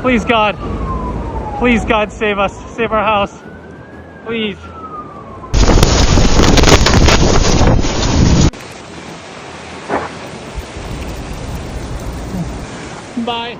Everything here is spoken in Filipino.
Please God. Please God, save us. Save our house. Please. Bye.